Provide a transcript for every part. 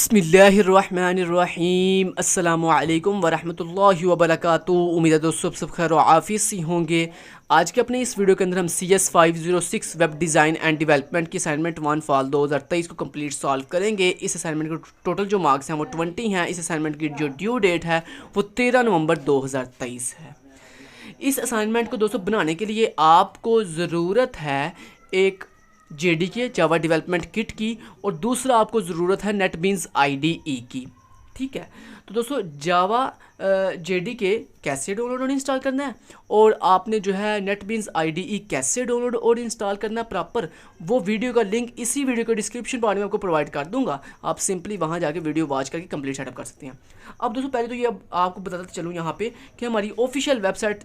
बिस्मिल्लाहिर्रहमानिर्रहीम अस्सलामुअलैकुम वरहमतुल्लाहि वबरकातुहू। उम्मीद है दोस्तों सब खैर आफियत से होंगे। आज के अपने इस वीडियो के अंदर हम CS506 web design and development की असाइनमेंट 1 फाल 2023 को कंप्लीट सॉल्व करेंगे। इस असाइनमेंट को टोटल जो मार्क्स हैं वो 20 हैं। इस असाइनमेंट की जो ड्यू डेट है वो 13 नवंबर 2023 है। इस असाइनमेंट को दोस्तों बनाने के लिए आपको ज़रूरत है एक JDK जावा डेवलपमेंट किट की, और दूसरा आपको ज़रूरत है नेटबीन्स IDE की। ठीक है, तो दोस्तों जावा JDK कैसे डाउनलोड और इंस्टॉल करना है, और आपने जो है नेटबीन्स IDE कैसे डाउनलोड और इंस्टॉल करना है प्रॉपर, वो वीडियो का लिंक इसी वीडियो के डिस्क्रिप्शन बॉक्स में आपको प्रोवाइड कर दूंगा। आप सिंपली वहाँ जाके वीडियो वॉच करके कंप्लीट सेटअप कर सकते हैं। अब दोस्तों पहले तो ये अब आपको बताता चलूँ यहाँ पे कि हमारी ऑफिशियल वेबसाइट,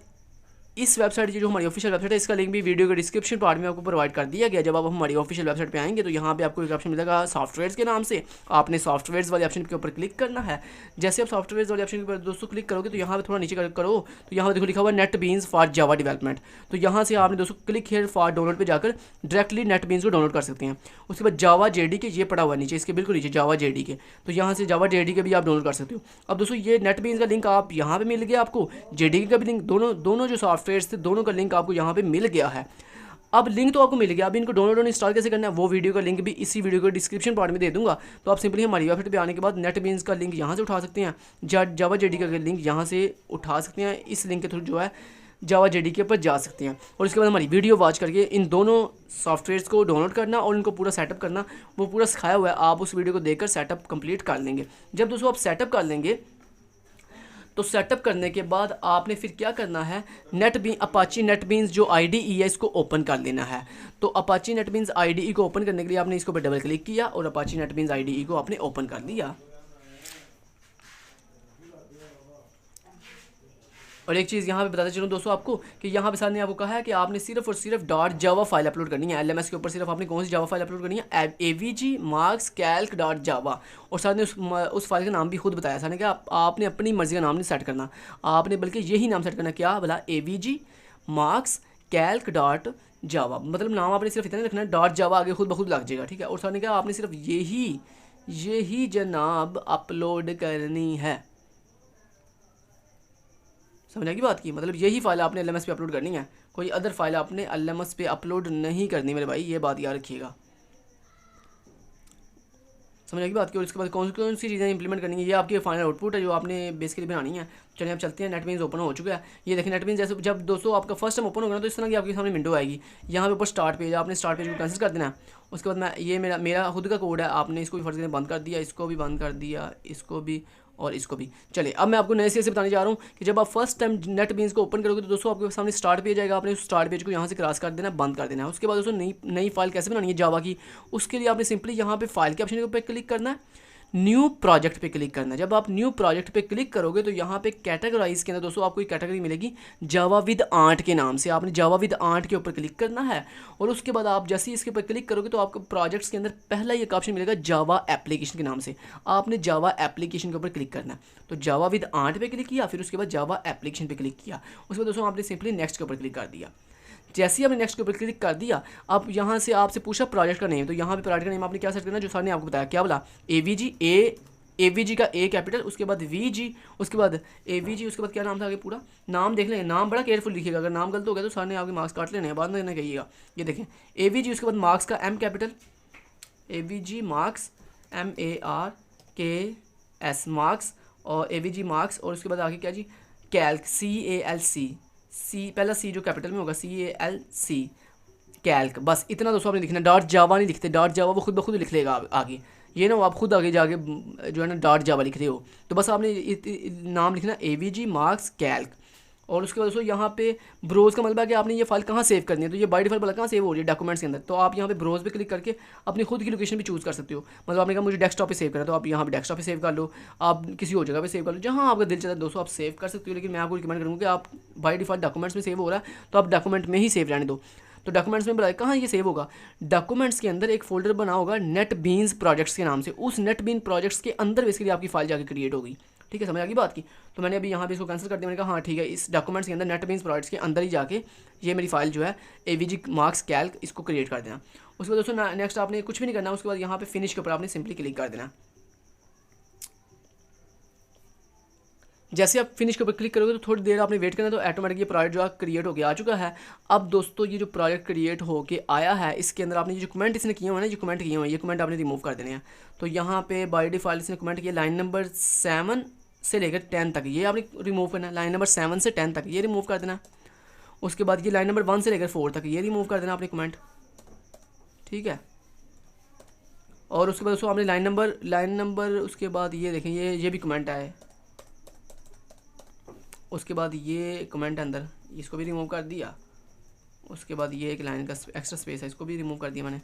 इस वेबसाइट की जो हमारी ऑफिशियल वेबसाइट है, इसका लिंक भी वीडियो के डिस्क्रिप्शन पार्ट में आपको प्रोवाइड कर दिया गया। जब आप हमारी ऑफिशियल वेबसाइट पे आएंगे तो यहाँ पे आपको एक ऑप्शन मिलेगा सॉफ्टवेयर्स के नाम से। आपने सॉफ्टवेयर्स वाले ऑप्शन के ऊपर क्लिक करना है। जैसे आप सॉफ्टवेयर्स वाले ऑप्शन के ऊपर दोस्तों क्लिक करोगे तो यहाँ पे थोड़ा नीचे करो तो यहाँ देखो लिखा हुआ नेटबीन्स फॉर जावा डेवलपमेंट। तो यहाँ से आपने दोस्तों क्लिक हियर फॉर डाउनलोड पर जाकर डायरेक्टली नेटबीन्स को डाउनलोड कर सकते हैं। उसके बाद जावा JDK ये पड़ा हुआ नीचे, इसके बिल्कुल नीचे जावा JDK, तो यहाँ से जावा JDK भी आप डाउनलोड कर सकते हो। अब दोस्तों ये नेटबीन्स का लिंक आप यहाँ पे मिल गया, आपको JDK का भी लिंक, दोनों जो सॉफ्टवेयर्स थे दोनों का लिंक आपको यहाँ पे मिल गया है। अब लिंक तो आपको मिल गया, अब इनको डाउनलोड और इंस्टॉल कैसे करना है वो वीडियो का लिंक भी इसी वीडियो के डिस्क्रिप्शन पार्ट में दे दूंगा। तो आप सिंपली हमारी वेबसाइट पे आने के बाद नेटबीन्स का लिंक यहाँ से उठा सकते हैं, जावा JDK का लिंक यहाँ से उठा सकते हैं। इस लिंक के थ्रू जो है जावा JDK पर जा सकते हैं, और उसके बाद हमारी वीडियो वॉच करके इन दोनों सॉफ्टवेयर्स को डाउनलोड करना और इनको पूरा सेटअप करना, वो पूरा सिखाया हुआ है। आप उस वीडियो को देखकर सेटअप कंप्लीट कर लेंगे। जब दोस्तों आप सेटअप कर लेंगे तो सेटअप करने के बाद आपने फिर क्या करना है, अपाची नेटबीन्स जो IDE है इसको ओपन कर लेना है। तो अपाची नेटबीन्स IDE को ओपन करने के लिए आपने इसको पर डबल क्लिक किया और अपाची नेटबीन्स IDE को आपने ओपन कर लिया। और एक चीज़ यहाँ पे बताते चलूँ दोस्तों आपको कि यहाँ पे सर ने आपको कहा है कि आपने सिर्फ और सिर्फ .java फाइल अपलोड करनी है। LMS के ऊपर सिर्फ आपने कौन सी जावा फाइल अपलोड करनी है, AVG marks calc .java। और सर ने उस फाइल का नाम भी खुद बताया। सर ने कहा आपने अपनी मर्ज़ी का नाम नहीं सेट करना, आपने बल्कि यही नाम सेट करना, क्या बोला, AVG marks calc .java। मतलब नाम आपने सिर्फ इतना रखना है, .java आगे खुद ब खुद लग जाएगा। ठीक है, और सर ने कहा आपने सिर्फ यही जनाब अपलोड करनी है। समझने की बात की, मतलब यही फाइल आपने LMS पे अपलोड करनी है, कोई अदर फाइल आपने LMS पे अपलोड नहीं करनी मेरे भाई, ये बात याद रखिएगा। समझने की बात की। और इसके बाद कौन सी चीज़ें इंप्लीमेंट करनी है, ये आपकी फाइनल आउटपुट है जो आपने बेसिकली बनानी है। चलिए आप चलते हैं। नेटबीन्स ओपन हो चुका है, ये देखिए नेटबीन्स। जैसे जब दोस्तों आपका फर्स्ट टाइम ओपन होगा ना तो इस तरह की आपके सामने विंडो आएगी। यहाँ पे ऊपर स्टार्ट पेज, आपने स्टार्ट पेज को कैंसिल कर देना है। उसके बाद ये मेरा खुद का कोड है, आपने इसको भी फर्ज करके बंद कर दिया, इसको भी बंद कर दिया, इसको भी और इसको भी। चलिए अब मैं आपको नए से बताने जा रहा हूँ कि जब आप फर्स्ट टाइम नेटबीन्स को ओपन करोगे तो दोस्तों आपके सामने स्टार्ट पेज आएगा। आपने उस स्टार्ट पेज को यहाँ से क्रॉस कर देना, बंद कर देना है। उसके बाद दोस्तों नई फाइल कैसे बनानी है जावा की, उसके लिए आपने सिंपली यहाँ पे फाइल के ऑप्शन के ऊपर क्लिक करना है, न्यू प्रोजेक्ट पे क्लिक करना है। जब आप न्यू प्रोजेक्ट पे क्लिक करोगे तो यहाँ पे कैटेगराइज के अंदर दोस्तों आपको एक कैटेगरी मिलेगी जावा विद आर्ट के नाम से। आपने जावा विद आर्ट के ऊपर क्लिक करना है, और उसके बाद आप जैसे ही इसके ऊपर क्लिक करोगे तो आपको प्रोजेक्ट्स के अंदर पहला एक ऑप्शन मिलेगा जावा एप्लीकेशन के नाम से। आपने जावा एप्लीकेशन के ऊपर क्लिक करना है। तो जावा विद आर्ट पे क्लिक किया, फिर उसके बाद जावा एप्लीकेशन पे क्लिक किया, उसके बाद दोस्तों आपने सिंपली नेक्स्ट के ऊपर क्लिक कर दिया। जैसे ही आपने नेक्स्ट के ऊपर क्लिक कर दिया, अब यहाँ से आपसे पूछा प्रोजेक्ट का नेम, तो यहाँ पे प्रोजेक्ट का नेम आपने क्या सेट करना है जो सर ने आपको बताया, क्या बोला, AVG का A कैपिटल, उसके बाद VG, उसके बाद AVG, उसके बाद क्या नाम था आगे, पूरा नाम देख लेंगे। नाम बड़ा केयरफुल लिखिएगा, अगर नाम गलत हो गया तो सर ने आपके मार्क्स काट लेने हैं, बाद में नहीं कहिएगा। ये देखें AVG, उसके बाद मार्क्स का M capital, AVG marks MARKS marks, और AVG मार्क्स, और उसके बाद आगे क्या जी, कैल्क CALC, पहला C जो कैपिटल में होगा CALC कैल्क। बस इतना दोस्तों आपने लिखना, .java नहीं लिखते, .java वो खुद ब खुद लिख लेगा आगे, ये ना आप खुद आगे जाके जो है ना .java लिख रहे हो। तो बस आपने नाम लिखना AVG मार्क्स कैल्क। और उसके बाद दोस्तों यहाँ पे ब्रोज का मतलब है कि आपने ये फाइल कहाँ सेव करनी है। तो ये बाय डिफॉल्ट वाला कहाँ सेव हो रही है, डॉक्यूमेंट्स के अंदर। तो आप यहाँ पे ब्रोज पे क्लिक करके अपनी खुद की लोकेशन भी चूज़ कर सकते हो। मतलब आपने कहा मुझे डेस्कटॉप पे सेव करना है तो आप यहाँ पे डेस्कटॉप पे सेव कर लो, आप किसी और जगह पे सेव कर लो, जहाँ आपका दिल चाहता है दोस्तों आप सेव कर सकते हो। लेकिन मैं आपको रिकमेंड करूँगा कि आप बाय डिफॉल्ट डॉक्यूमेंट्स में सेव हो रहा है तो आप डॉक्यूमेंट में ही सेव रहने दो। तो डॉक्यूमेंट्स में बताया कहाँ ये सेव होगा, डॉक्यूमेंट्स के अंदर एक फोल्डर बना होगा नेटबीन्स प्रोजेक्ट्स के नाम से। उस नेटबीन प्रोजेक्ट्स के अंदर बेसिकली आपकी फाइल जाके क्रिएट होगी। ठीक है, समझ आ गई बात की। तो मैंने अभी यहाँ पे इसको कैंसिल कर दिया, मैंने कहा हाँ ठीक है, इस डॉक्यूमेंट्स के अंदर नेटबीन्स प्रोजेक्ट्स के अंदर ही जाके ये मेरी फाइल जो है AVG मार्क्स कैल्क इसको क्रिएट कर देना। उसके बाद दोस्तों नेक्स्ट आपने कुछ भी नहीं करना, उसके बाद यहाँ पे फिनिश के ऊपर आपने सिंपली क्लिक कर देना। जैसे आप फिनिश के ऊपर क्लिक करोगे तो थोड़ी देर आपने वेट करना, तो ऑटोमेटिक ये प्रोजेक्ट जो क्रिएट होकर आ चुका है। अब दोस्तों ये जो प्रोजेक्ट क्रिएट होके आया है, इसके अंदर आपने जो कमेंट इसने किए हुए हैं ना, जो कमेंट किए हुए हैं, ये कमेंट आपने रिमूव कर देने हैं। तो यहाँ पे बाय डिफ़ॉल्ट इसने कमेंट किया लाइन नंबर 7 से लेकर 10 तक, ये आपने रिमूव करना है। लाइन नंबर 7 से 10 तक ये रिमूव कर देना। उसके बाद ये लाइन नंबर 1 से लेकर 4 तक ये रिमूव कर देना आपने कमेंट, ठीक है। और उसके बाद दोस्तों आपने लाइन नंबर उसके बाद ये देखें, ये भी कमेंट आए। उसके बाद ये कमेंट अंदर, इसको भी रिमूव कर दिया। उसके बाद ये एक लाइन का एक्स्ट्रा स्पेस है, इसको भी रिमूव कर दिया मैंने।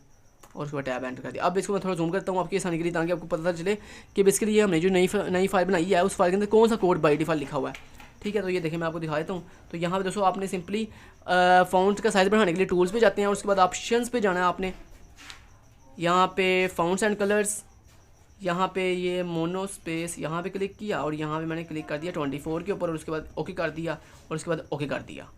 और उसके बाद टैब एंटर कर दिया। अब इसको मैं थोड़ा जूम करता हूँ आपकी आसानी के लिए, ताकि आपको पता चले कि बेसिकली ये हमने जो नई फाइल बनाई है उस फाइल के अंदर कौन सा कोड बाय डिफ़ॉल्ट लिखा हुआ है, ठीक है। तो ये देखिए मैं आपको दिखा देता हूँ। तो यहाँ पे दोस्तों आपने सिंपली फ़ॉन्ट का साइज़ बढ़ाने के लिए टूल्स पे जाते हैं, और उसके बाद ऑप्शंस पे जाना है आपने। यहाँ पे फ़ॉन्ट्स एंड कलर्स, यहाँ पे ये मोनो स्पेस यहाँ पे क्लिक किया, और यहाँ पे मैंने क्लिक कर दिया 24 के ऊपर, और उसके बाद ओके कर दिया, और उसके बाद ओके कर दिया।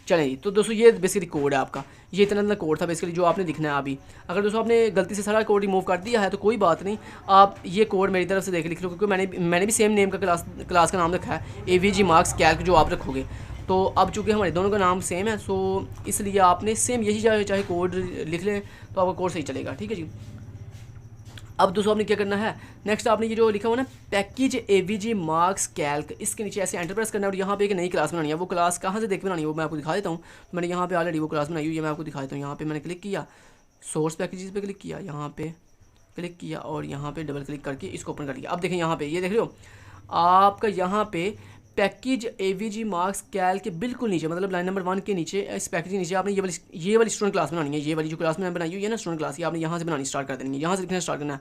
चलिए, तो दोस्तों ये बेसिकली कोड है आपका, ये इतना कोड था बेसिकली जो आपने दिखना है अभी। अगर दोस्तों आपने गलती से सारा कोड रिमूव कर दिया है तो कोई बात नहीं, आप ये कोड मेरी तरफ से लिख लो, क्योंकि मैंने भी सेम नेम का क्लास का नाम रखा है, AVG मार्क्स कैल्क जो आप रखोगे। तो अब चूँकि हमारे दोनों का नाम सेम है, सो इसलिए आपने सेम यही चाहे कोड लिख लें तो आपका कोड सही चलेगा, ठीक है जी। अब दोस्तों आपने क्या करना है, नेक्स्ट आपने ये जो लिखा हुआ ना पैकेज AVG मार्क्स कैल्क, इसके नीचे ऐसे एंटर प्रेस करना है, और यहाँ पे एक नई क्लास बनानी है। वो क्लास कहाँ से देख बनानी है वो मैं आपको दिखा देता हूँ। तो मैंने यहाँ पे ऑलरेडी वो क्लास बनाई हुई है, मैं आपको दिखा देता हूँ। यहाँ पे मैंने क्लिक किया, सोर्स पैकेजेस पे क्लिक किया, यहाँ पे क्लिक किया, और यहाँ पे डबल क्लिक करके इसको ओपन कर लिया। अब देखें यहाँ पे, ये देख रहे हो आपका यहाँ पे पैकेज AVG मार्क्स कैल के बिल्कुल नीचे, मतलब लाइन नंबर 1 के नीचे, इस पैकेज के नीचे आपने ये वाली स्टूडेंट क्लास बनानी है। ये वाली जो क्लास मैंने बनाई हुई है ना स्टूडेंट क्लास, ये आपने यहाँ से बनानी स्टार्ट कर देनी है, यहाँ से लिखना स्टार्ट करना है।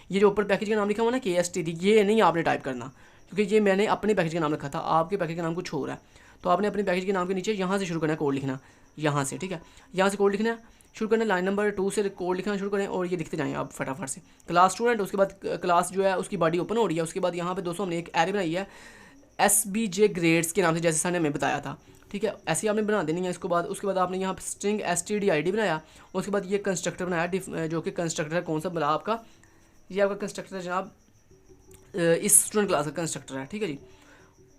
ये जो ऊपर पैकेज का नाम लिखा हुआ ना KSTD, ये नहीं आपने टाइप करना, क्योंकि ये मैंने अपने पैकेज का नाम रखा था, आपके पैकेज का नाम कुछ और है। तो आपने अपने पैकेज के नाम के नीचे यहाँ से शुरू करना है कोड लिखना, यहाँ से, ठीक है। यहाँ से कोड लिखना शुरू करना, लाइन नंबर 2 से कोड लिखना शुरू करें, और ये लिखते जाएँ आप फटाफट से। क्लास स्टूडेंट, उसके बाद क्लास जो है उसकी बॉडी ओपन हो रही है। उसके बाद यहाँ पे दोस्तों हमने एक एरे बनाई है SBJ ग्रेड्स के नाम से, जैसे सर ने हमें बताया था, ठीक है। ऐसे ही आपने बना देनी है। उसके बाद आपने यहाँ पे स्ट्रिंग STD ID बनाया। उसके बाद ये कंस्ट्रक्टर बनाया, जो कि कंस्ट्रक्टर है कौन सा बोला आपका, ये आपका कंस्ट्रक्टर है जनाब, इस स्टूडेंट क्लास का कंस्ट्रक्टर है, ठीक है जी।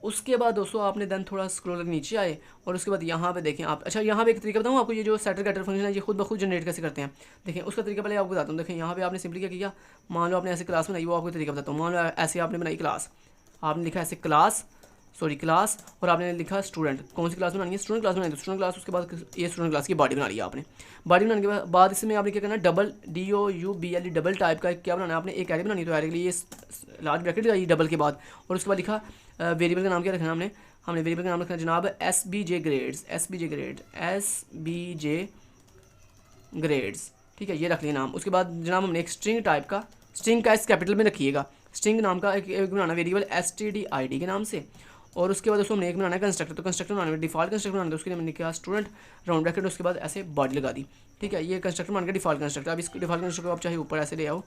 उसके बाद दोस्तों आपने देन थोड़ा स्क्रॉल करके नीचे आए, और उसके बाद यहाँ पे देखें आप, अच्छा यहाँ पे एक तरीका बताऊँ आपको, ये जो सेटर गेटर फंक्शन है ये खुद ब खुद जनरेट कैसे करते हैं। देखें उसका तरीका पहले आपको बताता हूँ। देखें यहाँ पे आपने सिंपली क्या किया, मान लो आपने ऐसे क्लास बनाई, वो आपको तरीका बताता हूँ। मान लो ऐसे आपने बनाई क्लास, आपने लिखा ऐसे क्लास, और आपने लिखा स्टूडेंट, कौन सी क्लास बनानी है, स्टूडेंट क्लास बनानी है। स्टूडेंट क्लास, उसके बाद ये स्टूडेंट क्लास की बॉडी बना लिया आपने। बॉडी बनाने के बाद इसमें आपने क्या करना है, डबल DOUBLE डबल टाइप का क्या बनाना है आपने, एक एरे बनानी है। तो एरे के लिए लार्ज ब्रैकेट आई डबल के बाद, और उसके बाद लिखा वेरिएबल का नाम क्या रखना है हमने वेरिएबल का नाम रखना जनाब SBJ ग्रेड्स, ठीक है, ये रख लिया नाम। उसके बाद जनाब हमने एक स्ट्रिंग का इस कैपिटल में रखिएगा, स्ट्रिंग नाम का एक बनाना वेरिएबल STD ID के नाम से। और उसके बाद दोस्तों हमने एक बनाना है कंस्ट्रक्टर। तो कंस्ट्रक्टर बनाने में डिफॉल्ट कंस्ट्रक्टर बनाना है, उसके लिए मैंने क्या स्टूडेंट राउंड ब्रैकेट, उसके बाद ऐसे बॉडी लगा दी, ठीक है। ये कंस्ट्रक्टर मान के डिफॉल्ट कंस्ट्रक्टर। अब इसको डिफॉल्ट कंस्ट्रक्टर आप चाहे ऊपर ऐसे ले आओ,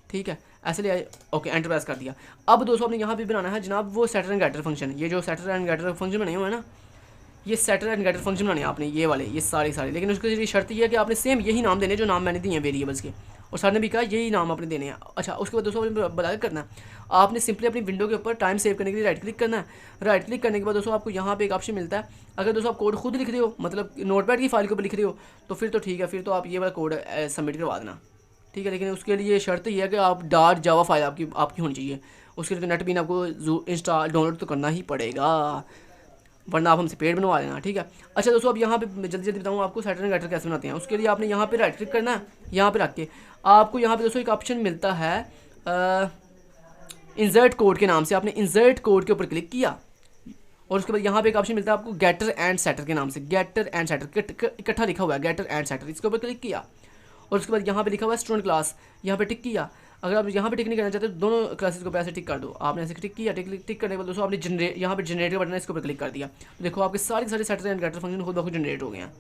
ठीक है, ऐसे ले आए, ओके, एंटर प्रेस कर दिया। अब दोस्तों आपने यहाँ पे बनाना है जनाब वो सेटर एंड गेटर फंक्शन। ये जो सेटर एंड गेटर फंक्शन बने हुए हैं ना, ये सेटर एंड गेटर फंक्शन बनाने हैं आपने, ये वाले, ये सारे। लेकिन उसके लिए शर्त ये है कि आपने सेम यही नाम देने जो नाम मैंने दिए हैं वेरिएबल्स के, और सर ने भी कहा यही नाम आपने देने हैं। अच्छा, उसके बाद दोस्तों आपने बता करना है, आपने सिंपली अपनी विंडो के ऊपर टाइम सेव करने के लिए राइट क्लिक करना है। राइट क्लिक करने के बाद दोस्तों आपको यहाँ पे एक ऑप्शन मिलता है, अगर दोस्तों आप कोड खुद लिख रहे हो, मतलब नोटपैड की फाइल के ऊपर लिख रहे हो, तो फिर तो ठीक है, फिर तो आप ये वाला कोड सबमिट करवा देना, ठीक है। लेकिन उसके लिए शर्त ये है कि आप .java फाइल आपकी होनी चाहिए। उसके लिए तो नेटबीन आपको इंस्टॉल डाउनलोड तो करना ही पड़ेगा, वरना आप हमसे पेड बनवा लेना, ठीक है। अच्छा दोस्तों, अब यहाँ पे जल्दी बताऊँ आपको सेटर एंड गेटर कैसे बनाते हैं। उसके लिए आपने यहाँ पे राइट क्लिक करना है, यहाँ पे रख के आपको यहाँ पे दोस्तों एक ऑप्शन मिलता है इंसर्ट कोड के नाम से। आपने इंसर्ट कोड के ऊपर क्लिक किया, और उसके बाद यहाँ पे एक ऑप्शन मिलता है आपको गेटर एंड सेटर के नाम से। गेटर एंड सेटर इकट्ठा लिखा हुआ है, गेटर एंड सेटर, इसके ऊपर क्लिक किया, और उसके बाद यहाँ पे लिखा हुआ है स्टूडेंट क्लास, यहाँ पे टिक किया। अगर आप यहाँ पे टिक नहीं करना चाहते तो दोनों क्लासेस को ऐसे टिक कर दो। आपने ऐसे टिक किया, टिक करने के बाद दोस्तों आपने यहाँ पे जनरेट का बटन है, इसके ऊपर क्लिक कर दिया। तो देखो आपके सारे सेटर एंड गेटर फंक्शन खुद ब खुद जनरेट हो गए हैं,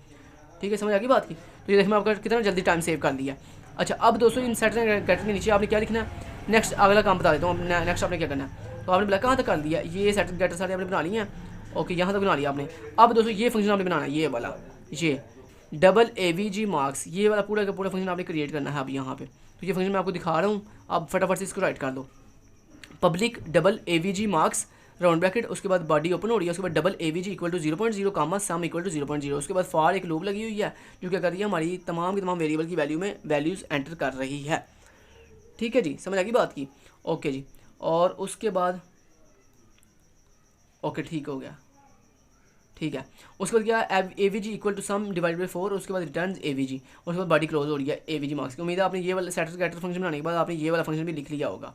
ठीक है, समझ आ गई बात की। तो ये देखो मैं आपका कितना जल्दी टाइम सेव कर लिया। अच्छा, अब दोस्तों इन सेटर एंड गेटर के नीचे आपने क्या लिखना है, नेक्स्ट अगला काम बता देता हूँ। नेक्स्ट आपने क्या करना है, तो आपने बोला कहाँ तक कर दिया, ये सेटर गेटर सारे आपने बना लिए हैं, ओके, यहाँ तक बना लिया आपने। अब दोस्तों ये फंक्शन आपने बनाना है, ये वाला, ये डबल AVG मार्क्स, ये वाला पूरा का पूरा फंक्शन आपने क्रिएट करना है अब यहाँ पे। तो ये फंक्शन मैं आपको दिखा रहा हूँ, आप फटाफट से इसको राइट कर दो। Public double AVG marks round bracket, उसके बाद बॉडी ओपन हो रही है, उसके बाद double AVG equal to 0.0 comma sum equal to 0.0, उसके बाद फॉर एक लूप लगी हुई है जो क्या कर रही है, हमारी तमाम की तमाम वेरिएबल की वैल्यू में वैल्यूज़ एंटर कर रही है। ठीक है जी, समझ आ गई बात की। ओके जी, और उसके बाद ओके ठीक हो गया, ठीक है। उसके बाद क्या AVG equal to sum divide by 4, उसके बाद रिटर्न AVG, उसके बाद बॉडी क्लोज हो रही है AVG मार्क्स की। उम्मीद है आपने ये वाला सेटर गेटर फंक्शन बनाने के बाद आपने ये वाला फंक्शन भी लिख लिया होगा।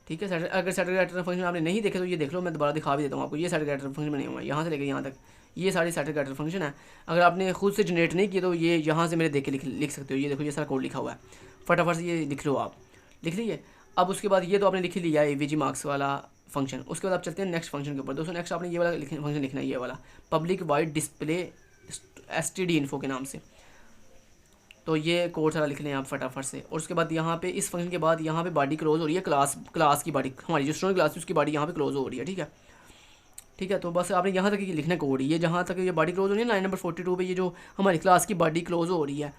ठीक है, अगर सेटर गेटर फंक्शन आपने नहीं देखे तो ये देख लो, मैं दोबारा दिखा भी देता हूँ आपको। ये सेटर गेटर फंक्शन बने हुआ है यहाँ से लेकर यहाँ तक, ये सारे सेटर गेटर फंक्शन है। अगर आपने खुद से जनरेट नहीं किया तो ये यहाँ से मेरे देख के लिख सकते हो। ये देखो ये सारा कोड लिखा हुआ है, फटाफट से ये लिख लो आप, लिख लीजिए। अब उसके बाद ये तो आपने लिख लिया AVG मार्क्स वाला फंक्शन। उसके बाद आप चलते हैं नेक्स्ट फंक्शन के ऊपर। दोस्तों नेक्स्ट आपने ये वाला फंक्शन लिखना है, ये वाला public wide display STD info के नाम से। तो ये कोड सारा लिख लें आप फटाफट से। और उसके बाद यहाँ पे इस फंक्शन के बाद यहाँ पे बॉडी क्लोज हो रही है, क्लास की बॉडी, हमारी जो स्टूडेंट क्लास है उसकी बॉडी यहाँ पे क्लोज हो रही है। ठीक है, ठीक है। तो बस आपने यहाँ तक ये लिखना कोड, ये जहाँ तक ये बॉडी क्लोज हो रही है लाइन नंबर 42 पे, ये जो हमारी क्लास की बॉडी क्लोज हो रही है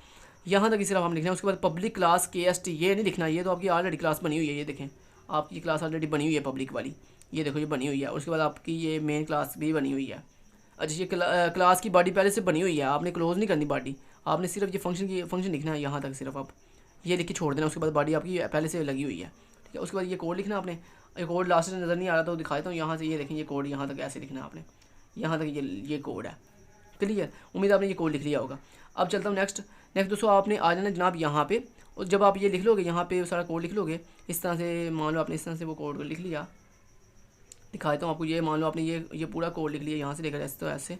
यहाँ तक सिर्फ हम लिखना है। उसके बाद पब्लिक क्लास KST ये नहीं लिखना, ये तो आपकी ऑलरेडी क्लास बनी हुई है। ये देखें आपकी क्लास ऑलरेडी बनी हुई है पब्लिक वाली, ये देखो ये बनी हुई है। उसके बाद आपकी ये मेन क्लास भी बनी हुई है। अच्छा, ये क्लास की बॉडी पहले से बनी हुई है, आपने क्लोज नहीं करनी बॉडी, आपने सिर्फ ये फंक्शन लिखना है यहाँ तक सिर्फ आप ये लिख के छोड़ देना। उसके बाद बॉडी आपकी पहले से लगी हुई है। ठीक है, उसके बाद ये कोड लिखना आपने। ये कोड लास्ट में नज़र नहीं आ रहा तो दिखा देता हूँ यहाँ से। ये देखें ये कोड यहाँ तक ऐसे लिखना है आपने, यहाँ तक ये कोड है। क्लियर, उम्मीद आपने ये कोड लिख लिया होगा। अब चलता हूँ नेक्स्ट दोस्तों, आपने आ जाना जनाब यहाँ पे। और जब आप ये लिख लोगे यहाँ पे सारा कोड लिख लोगे इस तरह से, मान लो आपने इस तरह से वो कोड को लिख लिया, दिखा देता हूँ आपको। ये मान लो आपने ये पूरा कोड लिख लिया यहाँ से लेकर ऐसे, तो ऐसे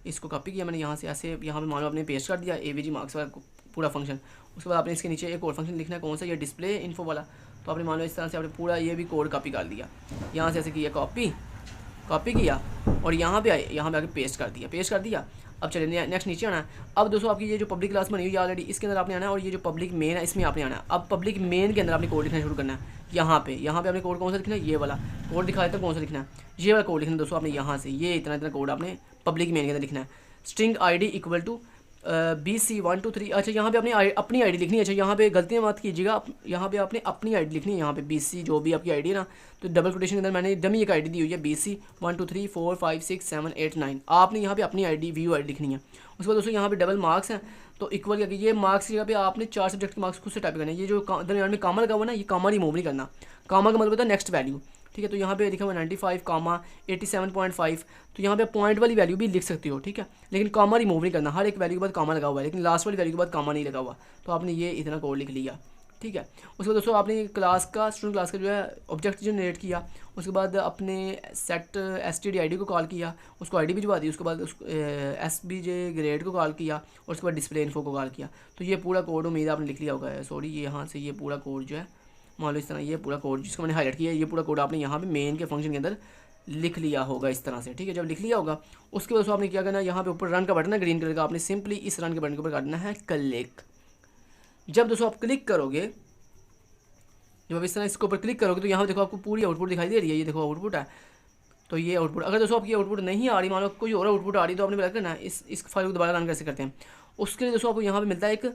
इसको कॉपी किया मैंने यहाँ से ऐसे, यहाँ पे मान लो आपने पेस्ट कर दिया AVG मार्क्स वाला पूरा फंक्शन। उसके बाद आपने इसके नीचे एक और फंक्शन लिखना है, कौन सा, ये डिस्प्ले इन्फो वाला। तो आपने मान लो इस तरह से आपने पूरा ये भी कोड कॉपी कर दिया, यहाँ से ऐसे किया, कॉपी किया और यहाँ पे आके पेस्ट कर दिया। अब चलिए नेक्स्ट नीचे आना है। अब दोस्तों आपकी ये जो पब्लिक क्लास बनी हुई है ऑलरेडी, इसके अंदर आपने आना है और ये जो पब्लिक मेन है इसमें आपने आना है। अब पब्लिक मेन के अंदर आपने कोड लिखना शुरू करना है। यहाँ पे आपने कोड कौन सा लिखना है, ये वाला कोड दिखा देता है कौन सा लिखना है, ये वाला कोड लिखना है दोस्तों आपने। यहाँ से ये इतना कोड आपने पब्लिक मेन के अंदर लिखना है। String ID equal to BC123। अच्छा, यहाँ पे आपने अपनी ID लिखनी है। अच्छा, यहाँ पे गलतियाँ मत कीजिएगा, यहाँ पे आपने अपनी ID लिखनी है। यहाँ पे BC जो भी आपकी ID है ना, तो डबल कोटेशन के अंदर मैंने डमी एक ID दी हुई है BC123456789, आपने यहाँ पे अपनी ID व्यू ID लिखनी है। उसके बाद दोस्तों यहाँ पे डबल मार्क्स हैं, तो इक्वल करके ये मार्क्स की जगह पे आपने 4 सब्जेक्ट के मार्क्स खुद से टाइप करना है। ये जो दरमियान में कामा लगा हुआ ना, ये कामा रिमूव नहीं करना। कामा का मतलब होता है नेक्स्ट वैल्यू। ठीक है, तो यहाँ पे लिखा हुआ 95 कामा 87.5, तो यहाँ पे पॉइंट वाली वैल्यू भी लिख सकते हो। ठीक है, लेकिन कामा रिमूव नहीं करना, हर एक वैल्यू के बाद कामा लगा हुआ है, लेकिन लास्ट वाली वैल्यू के बाद कामा नहीं लगा हुआ। तो आपने ये इतना कोड लिख लिया। ठीक है, उसके बाद दोस्तों आपने स्टूडेंट क्लास का जो है ऑब्जेक्ट जनरेट किया। उसके बाद अपने सेट STD ID को कॉल किया, उसको ID भिजवा दी। उसके बाद SBJ ग्रेड को कॉल किया और उसके बाद डिस्प्ले इन्फो को कॉल किया। तो ये पूरा कोड उम्मीद आपने लिख लिया होगा। सॉरी, ये यहाँ से ये पूरा कोड जो है मान लो इस तरह, ये पूरा कोड जिसको मैंने हाईलाइट किया, ये पूरा कोड आपने यहाँ पे मेन के फंक्शन के अंदर लिख लिया होगा इस तरह से। ठीक है, जब लिख लिया होगा उसके बाद आपने क्या करना है, यहाँ पे ऊपर रन का बटन है ग्रीन कलर का, आपने सिंपली इस रन के बटन के ऊपर करना है क्लिक। जब दोस्तों आप क्लिक करोगे, जब आप इस तरह इसके ऊपर क्लिक करोगे तो यहाँ देखो आपको पूरी आउटपुट दिखाई दे रही है। ये देखो आउटपुट है, तो ये आउटपुट अगर दोस्तों आपकी आउटपुट नहीं आ रही, मान लो कोई और आउटपुट आ रही, तो आपने क्या करना है, इस फाइल को दोबारा रन कैसे करते हैं। उसके लिए दोस्तों आपको यहाँ पे मिलता है एक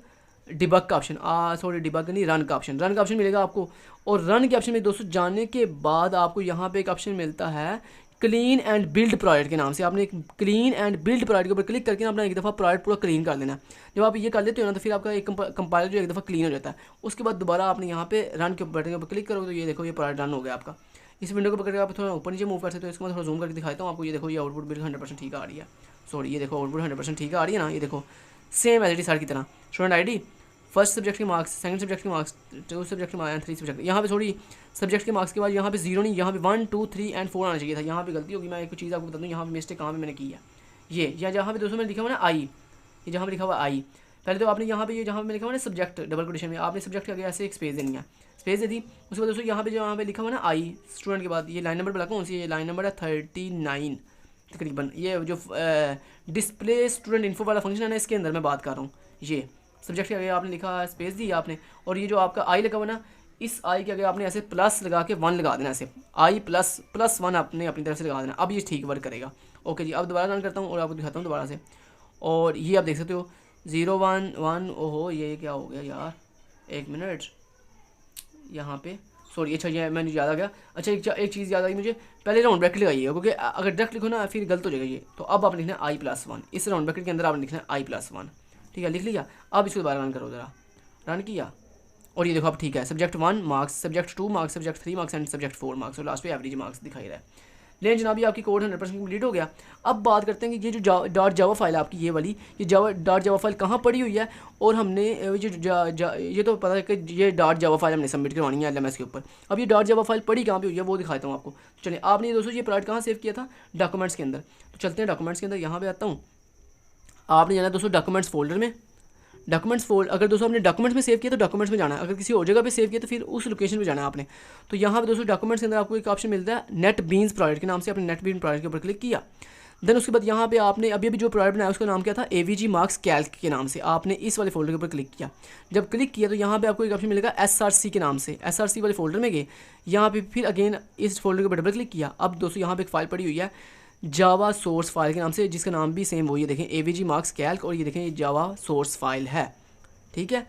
डिबग का ऑप्शन, सॉरी डिबग नहीं, रन का ऑप्शन मिलेगा आपको। और रन के ऑप्शन में दोस्तों जाने के बाद आपको यहाँ पे एक ऑप्शन मिलता है क्लीन एंड बिल्ड प्रोजेक्ट के नाम से। आपने एक क्लीन एंड बिल्ड प्रोजेक्ट के ऊपर क्लिक करके अपना एक दफ़ा प्रोजेक्ट पूरा क्लीन कर लेना। जब आप ये कर लेते हो ना, तो फिर आपका एक कंपाइलर जो एक दफ़ा क्लीन हो जाता है। उसके बाद दोबारा आपने यहाँ पे रन के बटन के ऊपर क्लिक करोगे तो ये देखो ये प्रोजेक्ट रन हो गया आपका। इस विंडो को पकड़ के आप थोड़ा ऊपर नीचे मूव कर सकते हो। इसको मैं थोड़ा जूम करके दिखाता हूँ आपको। ये देखो ये आउटपुट बिल्कुल 100% ठीक आ रही है। सॉरी, ये देखो आउटपुट 100% ठीक आ रही है ना। ये देखो सेम एज सर की तरह, स्टूडेंट ID, फर्स्ट सब्जेक्ट के मार्क्स, सेकंड सब्जेक्ट के मार्क्स, 2 सब्जेक्ट के मार्क्स, 3 सब्जेक्ट। यहाँ पे थोड़ी सब्जेक्ट के मार्क्स के बाद यहाँ पे 0 नहीं, यहाँ पे 1 2 3 एंड 4 आना चाहिए था। यहाँ पे गलती होगी, मैं एक चीज़ आपको बता दूँ यहाँ पे मिस्टेक कहाँ पे मैंने की है। ये या जहाँ पे दोस्तों मैंने लिखा हुआ ना आई, ये जहाँ पे लिखा हुआ आई, पहले तो आपने यहाँ पे ये जहाँ पे लिखा हुआ ना सब्जेक्ट डबल कोटेशन में, आपने सब्जेक्ट के आगे ऐसे एक स्पेस देनी है, स्पेस दे दी। उसके बाद दोस्तों यहाँ पे लिखा हुआ ना आई स्टूडेंट के बाद ये लाइन नंबर बता कौन सी, ये लाइन नंबर है 39 तकरीबन। ये जो डिस्प्ले स्टूडेंट इन्फो वाला फंक्शन है ना, इसके अंदर मैं बात कर रहा हूँ। ये सब्जेक्ट के आगे आपने लिखा स्पेस दी आपने, और ये जो आपका आई लगा हुआ ना, इस आई के आगे आपने ऐसे प्लस लगा के 1 लगा देना, ऐसे आई ++1 आपने अपनी तरफ से लगा देना। अब ये ठीक वर्क करेगा। ओके जी, अब दोबारा रन करता हूँ और आपको दिखाता हूँ दोबारा से। और ये आप देख सकते हो 0 1 1। ओहो, ये क्या हो गया यार, एक मिनट, यहाँ पे सॉरी अच्छा ये मैंने याद आ गया। अच्छा एक चीज़ याद आई मुझे, पहले राउंड ब्रैकेट लगाइएगा क्योंकि अगर डायरेक्ट लिखो ना फिर गलत हो जाएगा ये। तो अब आपने लिखना है i+1, इस राउंड ब्रैकेट के अंदर आपने लिखना है i+1। ठीक है, लिख लिया। अब इसको दोबारा रन करो ज़रा, रन किया और ये देखो अब ठीक है। Subject 1 marks, subject 2 marks, subject 3 marks and subject 4 marks, और लास्ट पे एवरेज मार्क्स दिखाई रहा है। लेकिन जनाब ये आपकी कोड 100% कंप्लीट हो गया। अब बात करते हैं कि ये जो डॉट जावा फाइल है आपकी, ये वाली, ये डॉट जावा फाइल कहाँ पड़ी हुई है। और हमने ये तो पता है कि ये डॉट जावा फाइल हमने सबमिट करवानी है LMS के ऊपर। अब ये डॉट जावा फाइल पड़ी कहाँ पे हुई है वो दिखाता हूँ आपको। चलिए, आपने दोस्तों ये प्रोजेक्ट कहाँ सेव किया था, डॉक्यूमेंट्स के अंदर। तो चलते हैं डॉक्यूमेंट्स के अंदर, यहाँ पे आता हूँ। आपने जाना है दोस्तों डॉक्यूमेंट्स फोल्डर में। डॉक्यूमेंट्स फोल्ड अगर दोस्तों आपने डॉक्यूमेंट्स में सेव किया तो डॉक्यूमेंट्स में जाना है, अगर किसी और जगह पे सेव किया तो फिर उस लोकेशन पे जाना है आपने। तो यहाँ पे दोस्तों डॉक्यूमेंट्स के अंदर आपको एक ऑप्शन मिलता है नेट बीन्स प्रोजेक्ट के नाम से। आपने नेट बीन्स प्रोजेक्ट के ऊपर क्लिक किया। देन उसके बाद यहाँ पे आपने अभी जो प्रोजेक्ट बनाया उसका नाम क्या था, AVG मार्क्स कैल्क के नाम से। आपने इस वाले फोल्डर के ऊपर क्लिक किया। जब क्लिक किया तो यहाँ पे आपको एक ऑप्शन मिलेगा SRC के नाम से। SRC वाले फोल्डर में गए, यहाँ पे फिर अगेन इस फोल्डर के ऊपर डबल क्लिक किया। अब दोस्तों यहाँ पे एक फाइल पड़ी हुई है जावा सोर्स फाइल के नाम से, जिसका नाम भी सेम वही है, देखें AVG मार्क्स कैल्क, और ये देखें ये जावा सोर्स फाइल है। ठीक है,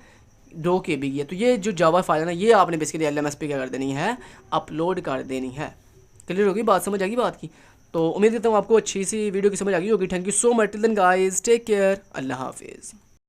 2 KB की है। तो ये जो जावा फाइल है ना, ये आपने बेसिकली LMS पे क्या कर देनी है, अपलोड कर देनी है। क्लियर होगी बात, समझ आ गई बात की। तो उम्मीद करता हूँ आपको अच्छी सी वीडियो की समझ आ गई होगी। Thank you so much, till then guys, take care, अल्लाह हाफिज़।